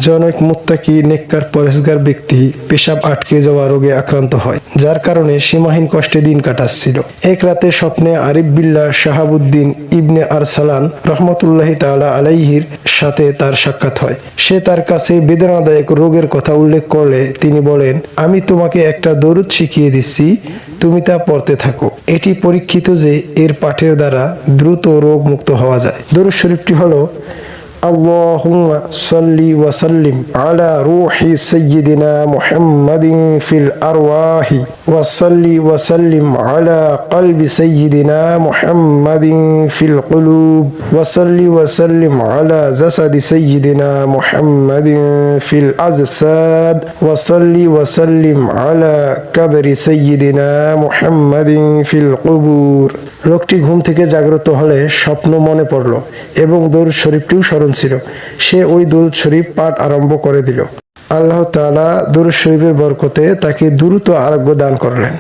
যে অনেক মুত্তাকি নেককার পরেশগার ব্যক্তি পেশাব আটকে যাওয়া রোগে আক্রান্ত হয়, যার কারণে সীমাহীন কষ্টে দিন কাটাচ্ছিল। এক রাতে স্বপ্নে আরিফ বিল্লাহ শাহাবুদ্দিন ইবনে আরসালান রহমতুল্লাহি তাআলা আলাইহির সাথে তার সাক্ষাৎ হয়। সে তার কাছে বেদনাদায়ক রোগের কথা উল্লেখ করলে তিনি বলেন, আমি তোমাকে একটা দরুদ শিখিয়ে দিচ্ছি, তুমি তা পড়তে থাকো। এটি পরীক্ষিত যে এর পাঠের দ্বারা দ্রুত রোগ মুক্ত হওয়া যায়। দরুদ শরীফটি হলো, আল্লাহুম্মা সাল্লি ওয়া সাল্লিম আলা রূহি সাইয়্যিদিনা মুহাম্মাদিন ফিল আরওয়াহি ওয়া সাল্লি ওয়া সাল্লিম আলা কলবি সাইয়্যিদিনা মুহাম্মাদিন ফিল কুলুব ওয়া সাল্লি ওয়া সাল্লিম আলা জাসাদি সাইয়্যিদিনা মুহাম্মাদিন ফিল আজসাদ ওয়া সাল্লি ওয়া সাল্লিম আলা কবরি সাইয়্যিদিনা মুহাম্মাদিন ফিল কুবুর। লোকটি ঘুম থেকে জাগ্রত হলে স্বপ্ন মনে পড়ল এবং দরুদ শরীফটিও স্মরণ ছিল। সে ওই দরুদ শরীফ পাঠ আরম্ভ করে দিল। আল্লাহ তাআলা দরুদ শরীফের বরকতে তাকে দ্রুত আরোগ্য দান করলেন।